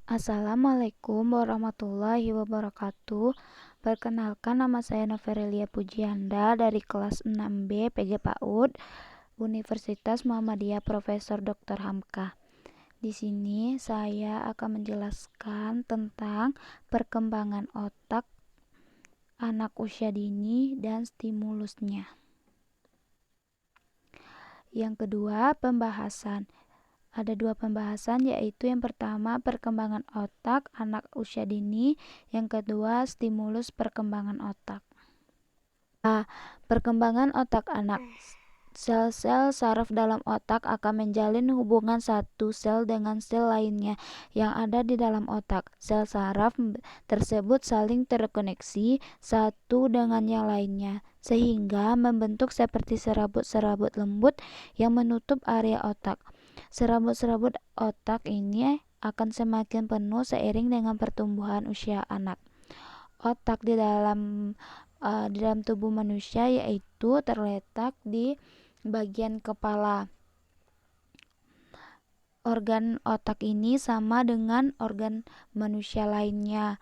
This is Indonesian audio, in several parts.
Assalamualaikum warahmatullahi wabarakatuh. Perkenalkan, nama saya Noverelia Pujianda dari kelas 6B PG PAUD Universitas Muhammadiyah Profesor Dr. Hamka. Di sini saya akan menjelaskan tentang perkembangan otak anak usia dini dan stimulusnya. Yang kedua, pembahasan. Ada dua pembahasan, yaitu yang pertama perkembangan otak anak usia dini, yang kedua stimulus perkembangan otak. Perkembangan otak anak. Sel-sel saraf dalam otak akan menjalin hubungan satu sel dengan sel lainnya yang ada di dalam otak. Sel saraf tersebut saling terkoneksi satu dengan yang lainnya, sehingga membentuk seperti serabut-serabut lembut yang menutup area otak. Serabut-serabut otak ini akan semakin penuh seiring dengan pertumbuhan usia anak. Otak di dalam tubuh manusia yaitu terletak di bagian kepala. Organ otak ini sama dengan organ manusia lainnya,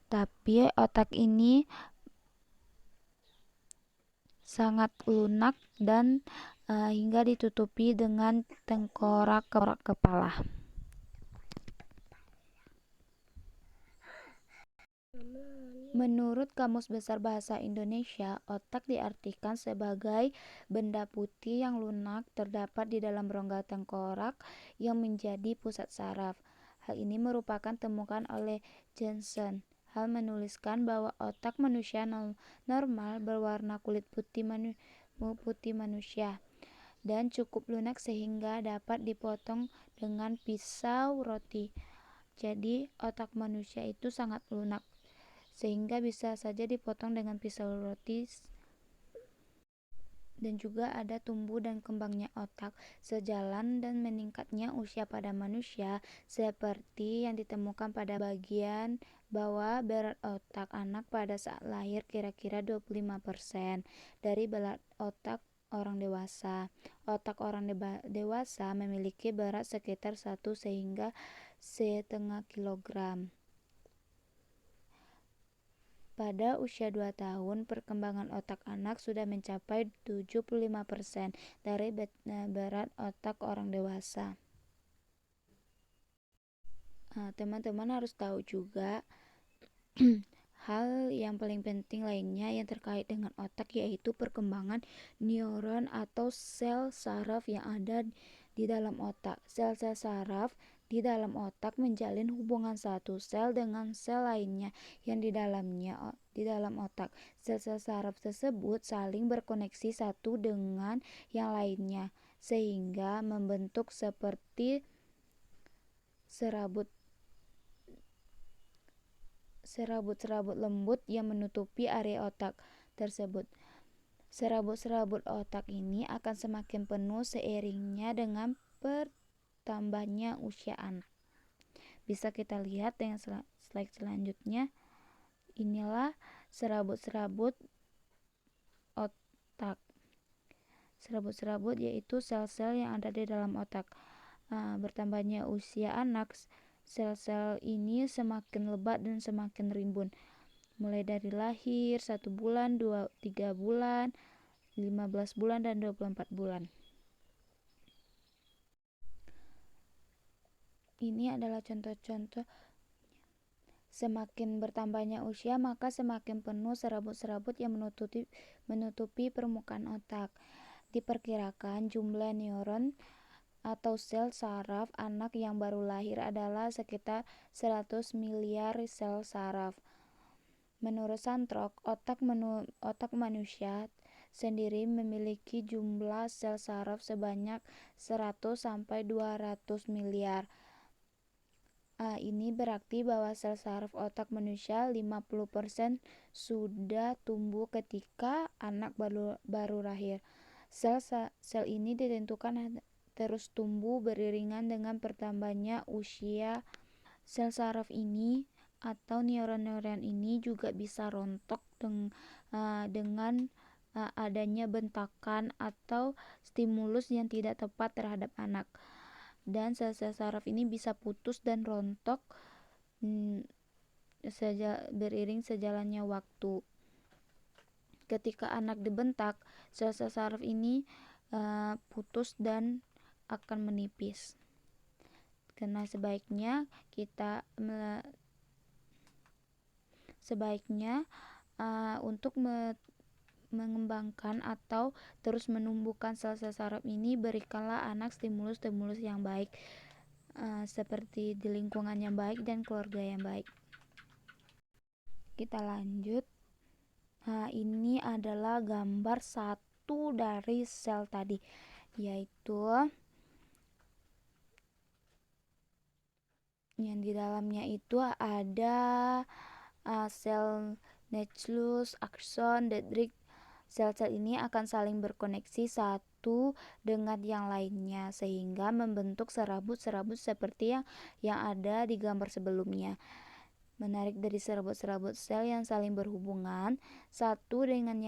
tapi otak ini sangat lunak dan hingga ditutupi dengan tengkorak kepala. Menurut Kamus Besar Bahasa Indonesia, otak diartikan sebagai benda putih yang lunak terdapat di dalam rongga tengkorak yang menjadi pusat saraf. Hal ini merupakan temukan oleh Jensen. Hal menuliskan bahwa otak manusia normal berwarna kulit putih manusia dan cukup lunak sehingga dapat dipotong dengan pisau roti. Jadi, otak manusia itu sangat lunak sehingga bisa saja dipotong dengan pisau roti. Dan juga ada tumbuh dan kembangnya otak sejalan dan meningkatnya usia pada manusia, seperti yang ditemukan pada bagian bawah. Berat otak anak pada saat lahir kira-kira 25% dari berat otak orang dewasa. Otak orang dewasa memiliki berat sekitar 1,5 kilogram. Pada usia 2 tahun, perkembangan otak anak sudah mencapai 75% dari berat otak orang dewasa. Teman-teman harus tahu juga hal yang paling penting lainnya yang terkait dengan otak, yaitu perkembangan neuron atau sel saraf yang ada di dalam otak. Sel-sel saraf di dalam otak menjalin hubungan satu sel dengan sel lainnya yang di dalam otak. Sel-sel saraf tersebut saling berkoneksi satu dengan yang lainnya, sehingga membentuk seperti serabut-serabut lembut yang menutupi area otak tersebut. Serabut-serabut otak ini akan semakin penuh seiringnya dengan bertambahnya usia anak. Bisa kita lihat dengan slide selanjutnya. Inilah serabut-serabut otak. Serabut-serabut yaitu sel-sel yang ada di dalam otak. Bertambahnya usia anak, sel-sel ini semakin lebat dan semakin rimbun. Mulai dari lahir, 1 bulan, 3 bulan, 15 bulan, dan 24 bulan. Ini adalah contoh-contoh. Semakin bertambahnya usia, maka semakin penuh serabut-serabut yang menutupi permukaan otak. Diperkirakan jumlah neuron atau sel saraf anak yang baru lahir adalah sekitar 100 miliar sel saraf. Menurut Santrok, otak manusia sendiri memiliki jumlah sel saraf sebanyak 100 sampai 200 miliar. Ini berarti bahwa sel saraf otak manusia 50% sudah tumbuh ketika anak baru lahir. Sel ini ditentukan terus tumbuh beriringan dengan bertambahnya usia. Sel saraf ini atau neuron-neuron ini juga bisa rontok dengan adanya bentakan atau stimulus yang tidak tepat terhadap anak. Dan sel-sel saraf ini bisa putus dan rontok beriring sejalannya waktu. Ketika anak dibentak, sel-sel saraf ini putus dan akan menipis. Karena sebaiknya untuk mengembangkan atau terus menumbuhkan sel-sel saraf ini, berikanlah anak stimulus-stimulus yang baik seperti di lingkungan yang baik dan keluarga yang baik. Kita lanjut. Ini adalah gambar satu dari sel tadi, yaitu yang di dalamnya itu ada sel nucleus, akson, dendrit. Sel-sel ini akan saling berkoneksi satu dengan yang lainnya sehingga membentuk serabut-serabut seperti yang ada di gambar sebelumnya. Menarik dari serabut-serabut sel yang saling berhubungan satu dengan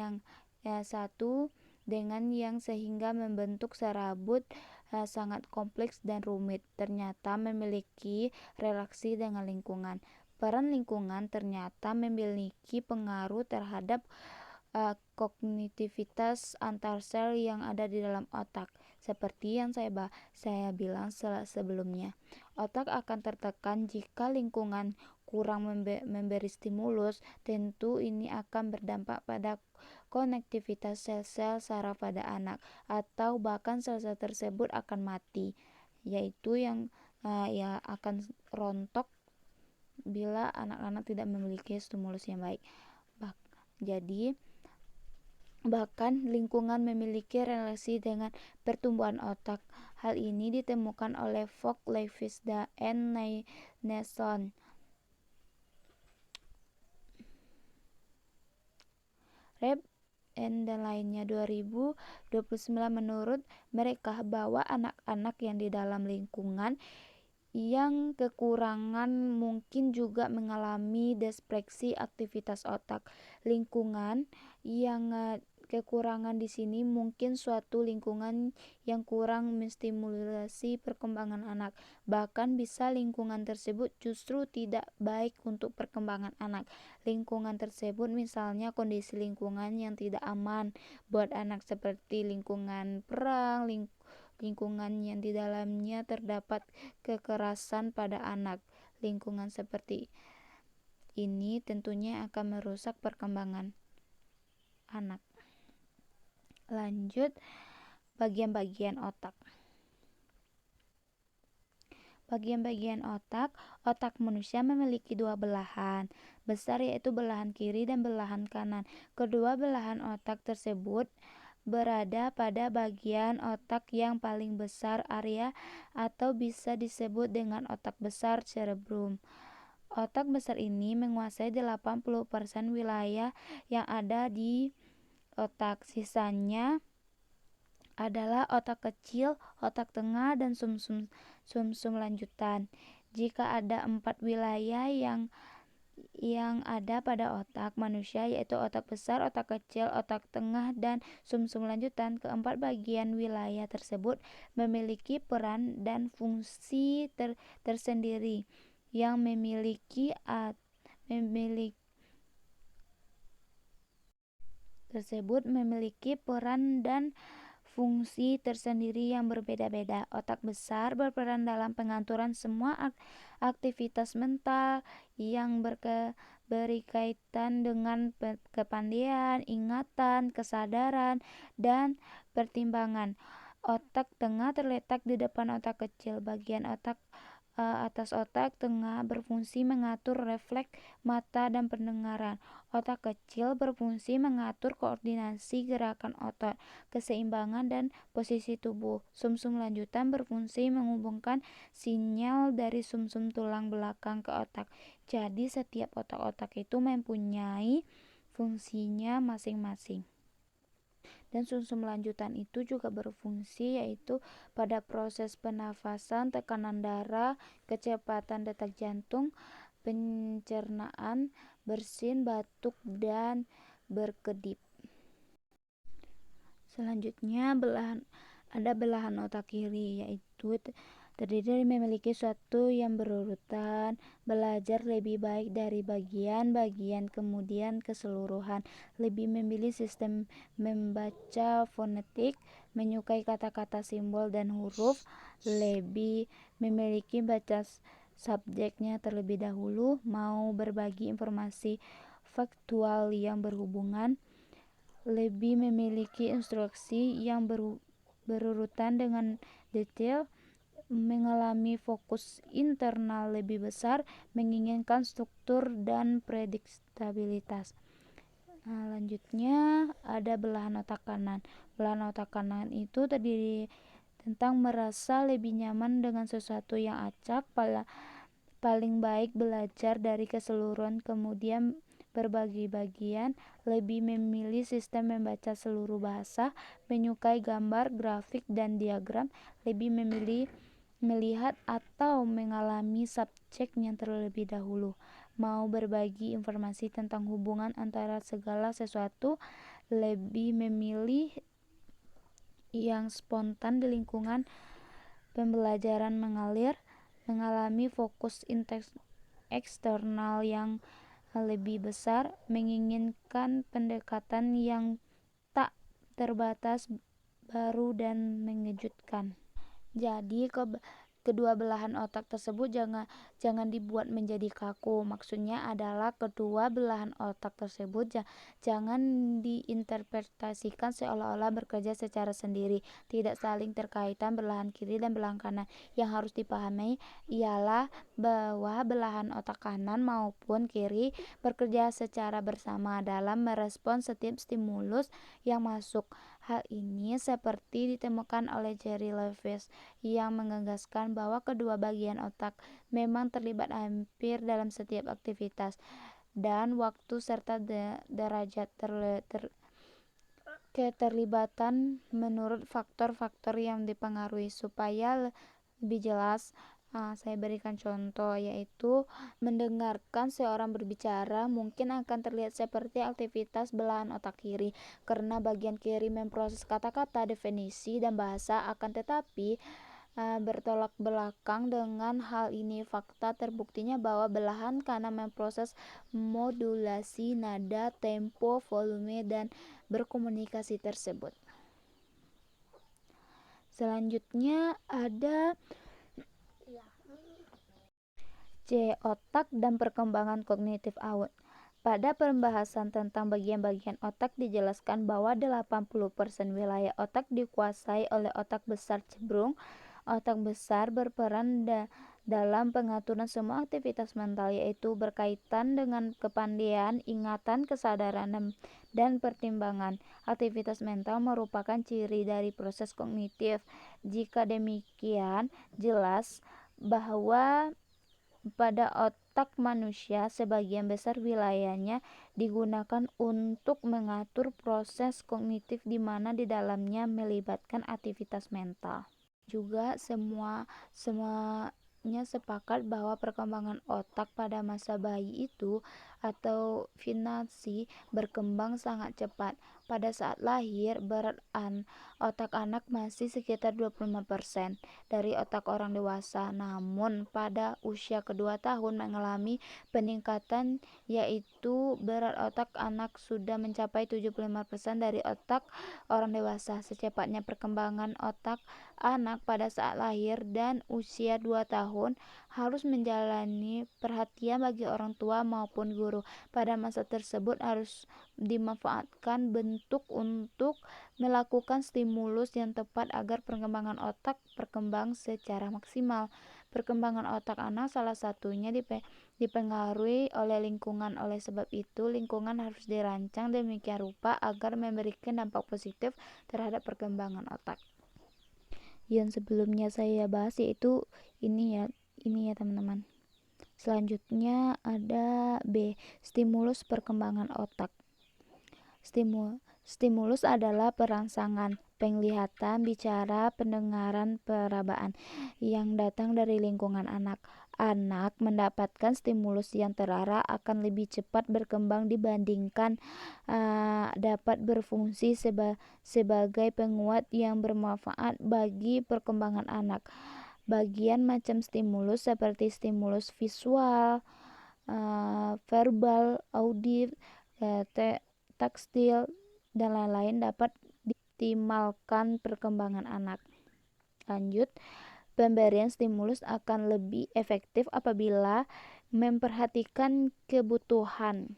yang sehingga membentuk serabut sangat kompleks dan rumit, ternyata memiliki relasi dengan lingkungan. Peran lingkungan ternyata memiliki pengaruh terhadap kognitivitas antar sel yang ada di dalam otak. Seperti yang saya bilang sebelumnya, otak akan tertekan jika lingkungan kurang memberi stimulus. Tentu ini akan berdampak pada konektivitas sel-sel saraf pada anak, atau bahkan sel-sel tersebut akan mati, yaitu yang akan rontok bila anak-anak tidak memiliki stimulus yang baik. Jadi bahkan lingkungan memiliki relasi dengan pertumbuhan otak. Hal ini ditemukan oleh Fogg, Lewis, dan Nason. Reb dan lainnya 2029 menurut mereka bahwa anak-anak yang di dalam lingkungan yang kekurangan mungkin juga mengalami disfreksi aktivitas otak. Lingkungan yang kekurangan di sini mungkin suatu lingkungan yang kurang menstimulasi perkembangan anak. Bahkan bisa lingkungan tersebut justru tidak baik untuk perkembangan anak. Lingkungan tersebut misalnya kondisi lingkungan yang tidak aman buat anak seperti lingkungan perang, lingkungan yang di dalamnya terdapat kekerasan pada anak. Lingkungan seperti ini tentunya akan merusak perkembangan anak. Lanjut, bagian-bagian otak. Bagian-bagian otak. Otak manusia memiliki dua belahan besar, yaitu belahan kiri dan belahan kanan. Kedua belahan otak tersebut berada pada bagian otak yang paling besar area, atau bisa disebut dengan otak besar cerebrum. Otak besar ini menguasai 80% wilayah yang ada di otak. Sisanya adalah otak kecil, otak tengah, dan sumsum lanjutan. Jika ada 4 wilayah yang ada pada otak manusia, yaitu otak besar, otak kecil, otak tengah, dan sumsum lanjutan, keempat bagian wilayah tersebut memiliki peran dan fungsi tersendiri yang memiliki peran dan fungsi tersendiri yang berbeda-beda. Otak besar berperan dalam pengaturan semua aktivitas mental yang berkaitan dengan kepandaian, ingatan, kesadaran, dan pertimbangan. Otak tengah terletak di depan otak kecil. Bagian atas otak tengah berfungsi mengatur refleks mata dan pendengaran. Otak kecil berfungsi mengatur koordinasi gerakan otot, keseimbangan, dan posisi tubuh. Sumsum lanjutan berfungsi menghubungkan sinyal dari sumsum tulang belakang ke otak. Jadi setiap otak-otak itu mempunyai fungsinya masing-masing. Dan sumsum lanjutan itu juga berfungsi yaitu pada proses pernafasan, tekanan darah, kecepatan detak jantung, pencernaan, bersin, batuk, dan berkedip. Selanjutnya ada belahan otak kiri, yaitu terdiri dari memiliki suatu yang berurutan, belajar lebih baik dari bagian-bagian kemudian keseluruhan, lebih memilih sistem membaca fonetik, menyukai kata-kata simbol dan huruf, lebih memiliki baca subjeknya terlebih dahulu, mau berbagi informasi faktual yang berhubungan, lebih memiliki instruksi yang berurutan dengan detail, mengalami fokus internal lebih besar, menginginkan struktur dan prediktabilitas. Nah, lanjutnya ada belahan otak kanan. Belahan otak kanan itu terdiri tentang merasa lebih nyaman dengan sesuatu yang acak, paling baik belajar dari keseluruhan kemudian berbagi bagian, lebih memilih sistem membaca seluruh bahasa, menyukai gambar, grafik, dan diagram, lebih memilih melihat atau mengalami subjeknya terlebih dahulu, mau berbagi informasi tentang hubungan antara segala sesuatu, lebih memilih yang spontan di lingkungan pembelajaran mengalir, mengalami fokus eksternal yang lebih besar, menginginkan pendekatan yang tak terbatas, baru dan mengejutkan. Jadi kedua belahan otak tersebut jangan dibuat menjadi kaku. Maksudnya adalah kedua belahan otak tersebut jangan diinterpretasikan seolah-olah bekerja secara sendiri, tidak saling terkaitan belahan kiri dan belahan kanan. Yang harus dipahami ialah bahwa belahan otak kanan maupun kiri bekerja secara bersama dalam merespons setiap stimulus yang masuk. Hal ini seperti ditemukan oleh Jerry Lewis yang menggagaskan bahwa kedua bagian otak memang terlibat hampir dalam setiap aktivitas dan waktu serta derajat keterlibatan menurut faktor-faktor yang dipengaruhi. Supaya lebih jelas, saya berikan contoh, yaitu mendengarkan seorang berbicara mungkin akan terlihat seperti aktivitas belahan otak kiri, karena bagian kiri memproses kata-kata, definisi, dan bahasa, akan tetapi bertolak belakang dengan hal ini. Fakta terbuktinya bahwa belahan kanan memproses modulasi nada, tempo, volume, dan berkomunikasi tersebut. Selanjutnya ada C. Otak dan perkembangan kognitif awal. Pada pembahasan tentang bagian-bagian otak dijelaskan bahwa 80% wilayah otak dikuasai oleh otak besar cenderung. Otak besar berperan dalam pengaturan semua aktivitas mental, yaitu berkaitan dengan kepandaian, ingatan, kesadaran, dan pertimbangan. Aktivitas mental merupakan ciri dari proses kognitif. Jika demikian, jelas bahwa pada otak manusia sebagian besar wilayahnya digunakan untuk mengatur proses kognitif di mana di dalamnya melibatkan aktivitas mental. Juga semuanya sepakat bahwa perkembangan otak pada masa bayi itu atau finasi berkembang sangat cepat. Pada saat lahir, berat otak anak masih sekitar 25% dari otak orang dewasa. Namun pada usia kedua tahun mengalami peningkatan, yaitu berat otak anak sudah mencapai 75% dari otak orang dewasa. Secepatnya perkembangan otak anak pada saat lahir dan usia 2 tahun harus menjalani perhatian bagi orang tua maupun guru. Pada masa tersebut harus dimanfaatkan bentuk untuk melakukan stimulus yang tepat agar perkembangan otak berkembang secara maksimal. Perkembangan otak anak salah satunya dipengaruhi oleh lingkungan. Oleh sebab itu, lingkungan harus dirancang demikian rupa agar memberikan dampak positif terhadap perkembangan otak. Yang sebelumnya saya bahas yaitu ini ya teman-teman. Selanjutnya ada B. Stimulus perkembangan otak. Stimulus adalah perangsangan, penglihatan, bicara, pendengaran, perabaan yang datang dari lingkungan anak. Anak mendapatkan stimulus yang terarah akan lebih cepat berkembang dibandingkan dapat berfungsi sebagai penguat yang bermanfaat bagi perkembangan anak. bagian macam stimulus seperti stimulus visual, verbal, audit, tekstil, dan lain-lain dapat dioptimalkan perkembangan anak. Lanjut, pemberian stimulus akan lebih efektif apabila memperhatikan kebutuhan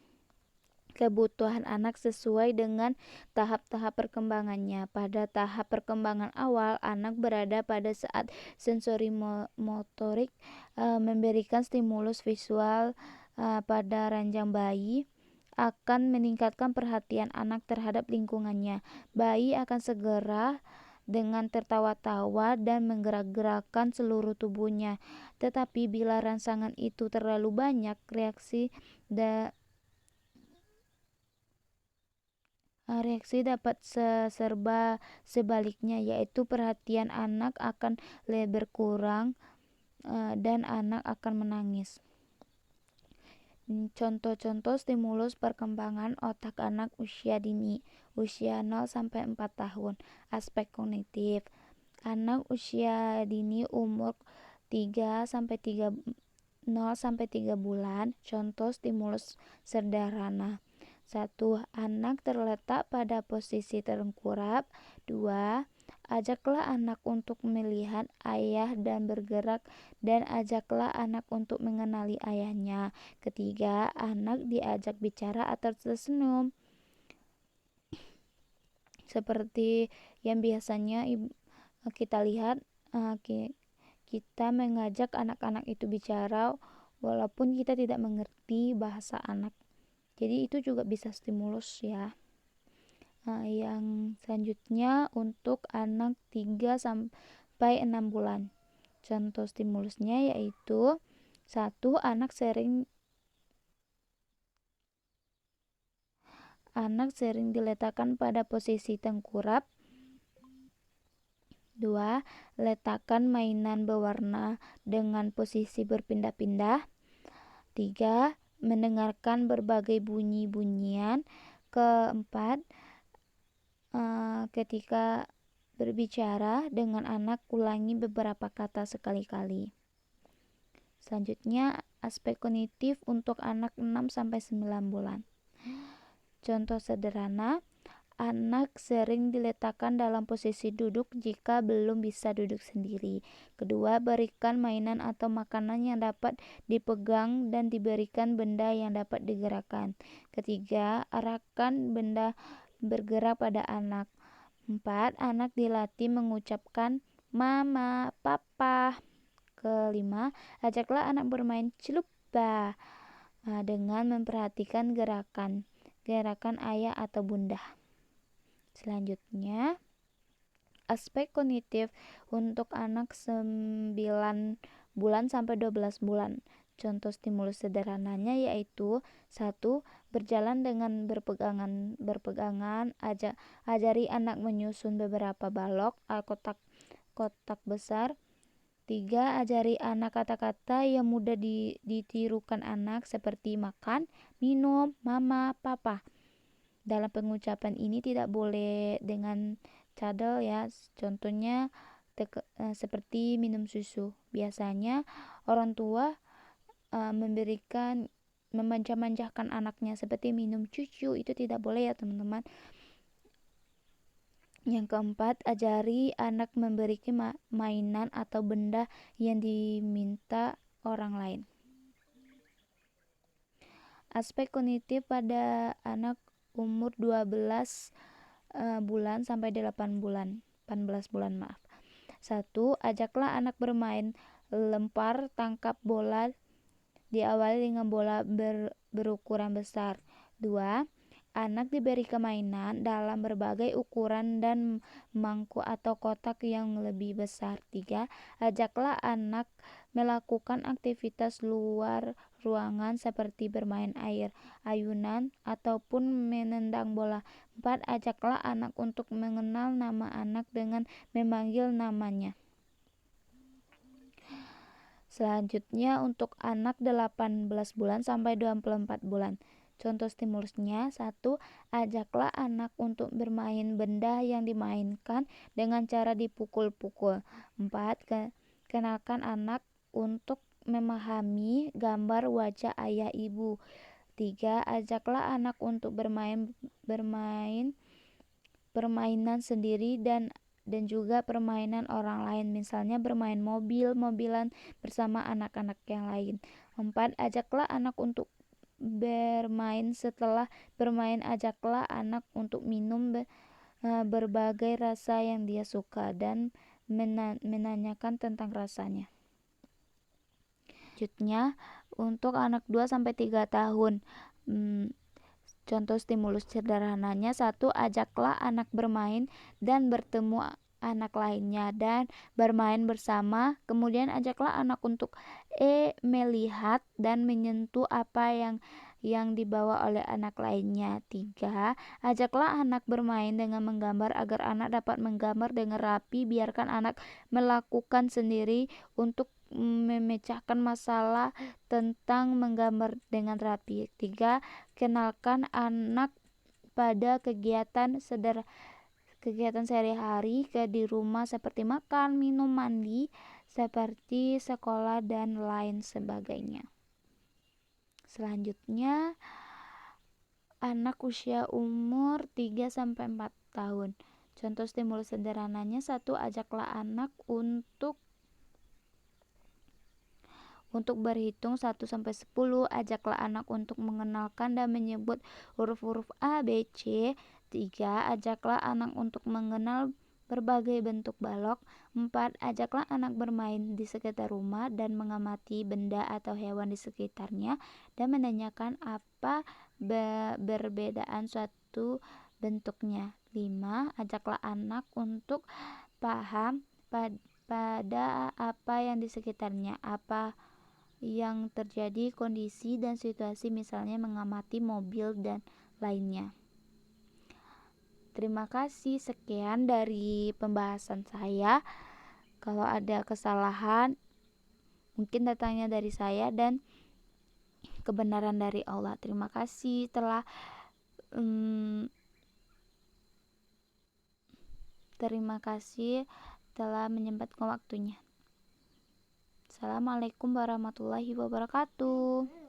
anak sesuai dengan tahap-tahap perkembangannya. Pada tahap perkembangan awal, anak berada pada saat sensori motorik, memberikan stimulus visual pada ranjang bayi akan meningkatkan perhatian anak terhadap lingkungannya. Bayi akan segera dengan tertawa-tawa dan menggerak-gerakkan seluruh tubuhnya. Tetapi bila rangsangan itu terlalu banyak, reaksi dapat serba sebaliknya, yaitu perhatian anak akan berkurang dan anak akan menangis. Contoh-contoh stimulus perkembangan otak anak usia dini, usia 0 sampai 4 tahun. Aspek kognitif. Anak usia dini umur 3 sampai 0 sampai 3 bulan. Contoh stimulus sederhana. 1. Anak terletak pada posisi tengkurap. 2. Ajaklah anak untuk melihat ayah dan bergerak, dan ajaklah anak untuk mengenali ayahnya. Ketiga, anak diajak bicara atau tersenyum. Seperti yang biasanya kita lihat, kita mengajak anak-anak itu bicara walaupun kita tidak mengerti bahasa anak. Jadi itu juga bisa stimulus ya. Yang selanjutnya untuk anak 3 sampai 6 bulan. Contoh stimulusnya yaitu 1. Anak sering diletakkan pada posisi tengkurap. 2. Letakkan mainan berwarna dengan posisi berpindah-pindah. 3. Mendengarkan berbagai bunyi-bunyian. Keempat, ketika berbicara dengan anak, ulangi beberapa kata sekali-kali. Selanjutnya, aspek kognitif untuk anak 6 sampai 9 bulan. Contoh sederhana, anak sering diletakkan dalam posisi duduk jika belum bisa duduk sendiri. Kedua, berikan mainan atau makanan yang dapat dipegang dan diberikan benda yang dapat digerakkan. Ketiga, arahkan benda bergerak pada anak. 4. Anak dilatih mengucapkan mama, papa. Kelima, ajaklah anak bermain celupa dengan memperhatikan gerakan ayah atau bunda. Selanjutnya, aspek kognitif untuk anak 9 bulan sampai 12 bulan. Contoh stimulus sederhananya yaitu 1. Berjalan dengan berpegangan. Ajari anak menyusun beberapa balok kotak besar. 3. Ajari anak kata-kata yang mudah ditirukan anak seperti makan, minum, mama, papa. Dalam pengucapan ini tidak boleh dengan cadel ya. Contohnya seperti minum susu. Biasanya orang tua memanja-manjakan anaknya seperti minum cucu, itu tidak boleh ya teman-teman. Yang keempat, ajari anak memberikan mainan atau benda yang diminta orang lain. Aspek kognitif pada anak umur 12 bulan sampai 18 bulan. 1. Ajaklah anak bermain lempar tangkap bola. Diawali dengan bola berukuran besar. 2. Anak diberi mainan dalam berbagai ukuran dan mangkuk atau kotak yang lebih besar. 3. Ajaklah anak melakukan aktivitas luar ruangan seperti bermain air, ayunan, ataupun menendang bola. 4. Ajaklah anak untuk mengenal nama anak dengan memanggil namanya. Selanjutnya untuk anak 18 bulan sampai 24 bulan. Contoh stimulusnya 1. Ajaklah anak untuk bermain benda yang dimainkan dengan cara dipukul-pukul. 4. kenalkan anak untuk memahami gambar wajah ayah ibu. 3. Ajaklah anak untuk bermain permainan sendiri dan juga permainan orang lain, misalnya bermain mobilan bersama anak-anak yang lain. 4. Ajaklah anak untuk bermain. Setelah bermain, ajaklah anak untuk minum berbagai rasa yang dia suka dan menanyakan tentang rasanya. Selanjutnya, untuk anak 2-3 tahun, contoh stimulus sederhananya: 1. Ajaklah anak bermain dan bertemu anak lainnya dan bermain bersama. Kemudian ajaklah anak untuk melihat dan menyentuh apa yang dibawa oleh anak lainnya. 3. Ajaklah anak bermain dengan menggambar agar anak dapat menggambar dengan rapi. Biarkan anak melakukan sendiri untuk memecahkan masalah tentang menggambar dengan rapi. 3. Kenalkan anak pada kegiatan sehari-hari di rumah seperti makan, minum, mandi, seperti sekolah dan lain sebagainya. Selanjutnya, anak usia umur 3-4 tahun. Contoh stimulus sederhananya: 1. Ajaklah anak untuk berhitung 1-10. Ajaklah anak untuk mengenalkan dan menyebut huruf-huruf A, B, C. 3. Ajaklah anak untuk mengenal berbagai bentuk balok. 4. Ajaklah anak bermain di sekitar rumah dan mengamati benda atau hewan di sekitarnya dan menanyakan apa perbedaan suatu bentuknya. 5. Ajaklah anak untuk paham pada apa yang di sekitarnya, apa yang terjadi, kondisi dan situasi, misalnya mengamati mobil dan lainnya. Terima kasih, sekian dari pembahasan saya. Kalau ada kesalahan, mungkin datangnya dari saya dan kebenaran dari Allah. Terima kasih telah menyempatkan waktunya. Assalamualaikum warahmatullahi wabarakatuh.